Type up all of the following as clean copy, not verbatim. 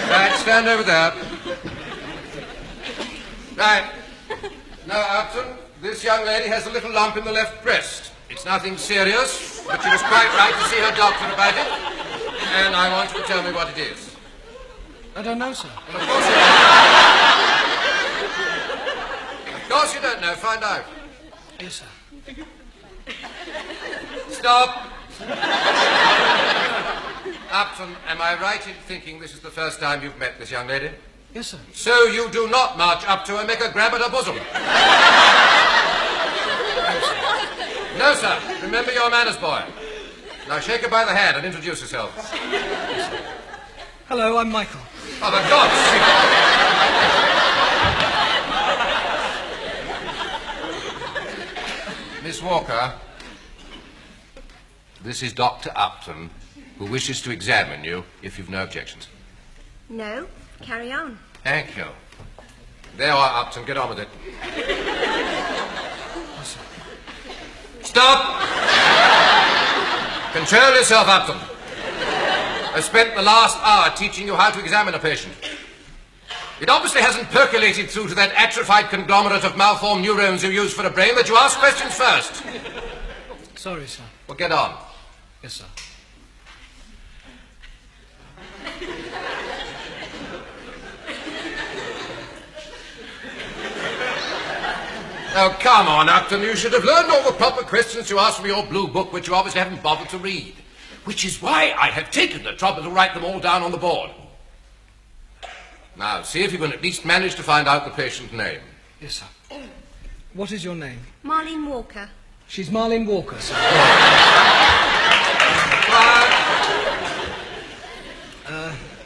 Right, stand over there. Right. Now, Upton, this young lady has a little lump in the left breast. It's nothing serious, but she was quite right to see her doctor about it. And I want you to tell me what it is. I don't know, sir. Well, of course you don't. Of course you don't know. Find out. Yes, sir. Stop. Upton, am I right in thinking this is the first time you've met this young lady? Yes, sir. So you do not march up to her and make a grab at her bosom? No, sir. Remember your manners, boy. Now shake her by the hand and introduce yourself. Hello, I'm Michael. Oh, for God's sake. Miss Walker, this is Dr. Upton, who wishes to examine you, if you've no objections. No, carry on. Thank you. There you are, Upton. Get on with it. Stop! Control yourself, Upton. I spent the last hour teaching you how to examine a patient. It obviously hasn't percolated through to that atrophied conglomerate of malformed neurons you use for a brain that you ask questions first. Sorry, sir. Well, get on. Yes, sir. Oh, come on, Upton. You should have learned all the proper questions to ask from your blue book, which you obviously haven't bothered to read. Which is why I have taken the trouble to write them all down on the board. Now, see if you can at least manage to find out the patient's name. Yes, sir. What is your name? Marlene Walker. She's Marlene Walker, sir.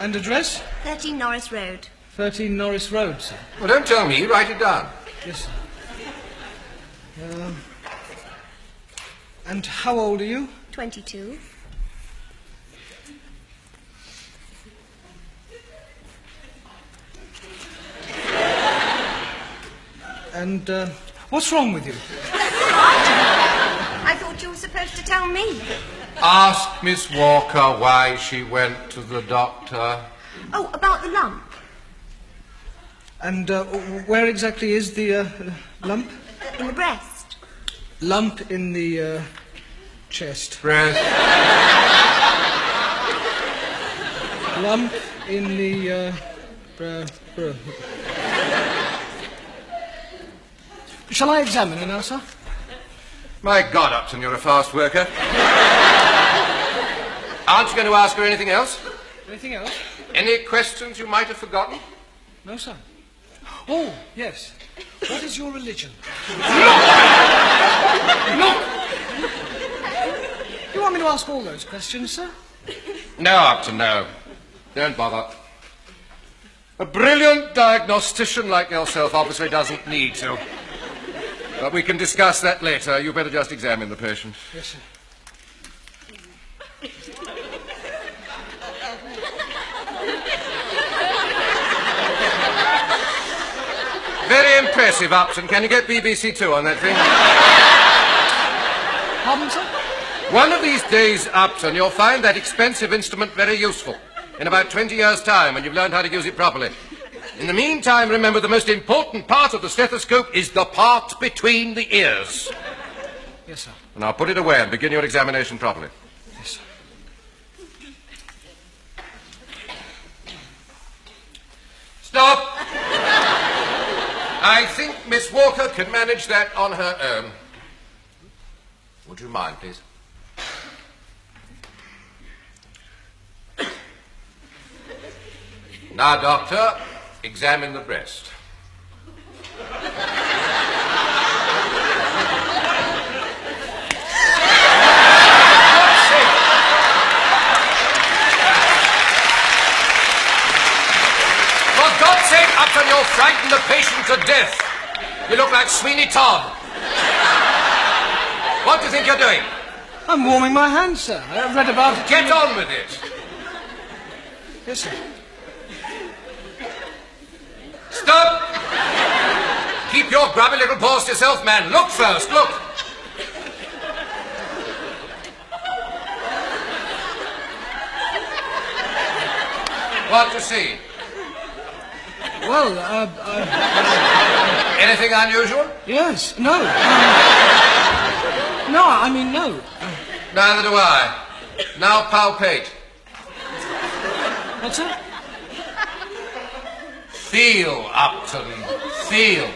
And address? 13 Norris Road. 13 Norris Road, sir. Well, don't tell me. Write it down. Yes, sir. And how old are you? 22. And what's wrong with you? I thought you were supposed to tell me. Ask Miss Walker why she went to the doctor. Oh, about the lump. And where exactly is the lump? In the breast. Lump in the chest. Breast. Lump in the Shall I examine her now, sir? My God, Upton, you're a fast worker. Aren't you going to ask her anything else? Anything else? Any questions you might have forgotten? No, sir. Oh, yes. What is your religion? Look! You want me to ask all those questions, sir? No, Upton, no. Don't bother. A brilliant diagnostician like yourself obviously doesn't need to. But we can discuss that later. You better just examine the patient. Yes, sir. Very impressive, Upton. Can you get BBC Two on that thing? Pardon, sir? One of these days, Upton, you'll find that expensive instrument very useful. In about 20 years' time, when you've learned how to use it properly. In the meantime, remember, the most important part of the stethoscope is the part between the ears. Yes, sir. Now put it away and begin your examination properly. Yes, sir. Stop! I think Miss Walker can manage that on her own. Would you mind, please? Now, Doctor, examine the breast. For God's sake, Upton, you'll frighten the patient to death. You look like Sweeney Todd. What do you think you're doing? I'm warming my hands, sir. I've read about it. Get on with it. Yes, sir. Stop! Keep your grubby little paws to yourself, man. Look first, look. What do you see? Well, Anything unusual? yes, no. No, I mean, no. Neither do I. Now palpate. What's that? Feel, Upton. Feel.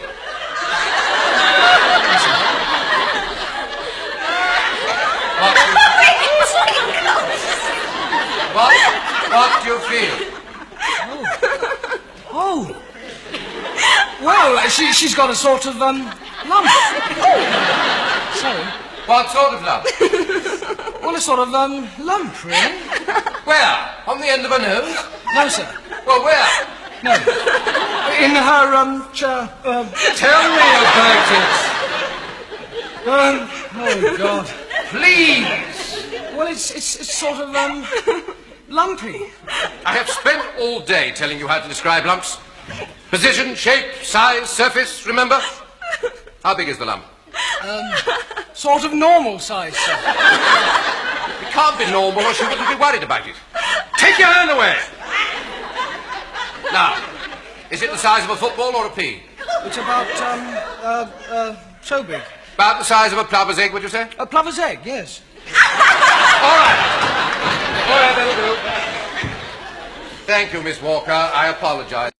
What do you feel? Oh. Well, she's got a sort of, lump. Sorry. What sort of lump? Well, a sort of, lump, really. Where? On the end of her nose? No, sir. Well, where? No. In her, chair. Tell me about it. Oh, God. Please. Well, it's sort of, lumpy. I have spent all day telling you how to describe lumps. Position, shape, size, surface, remember? How big is the lump? Sort of normal size, sir. It can't be normal or she wouldn't be worried about it. Take your hand away. Now, is it the size of a football or a pea? It's about, so big. About the size of a plover's egg, would you say? A plover's egg, yes. All right. All right, that'll do. Thank you, Miss Walker. I apologize.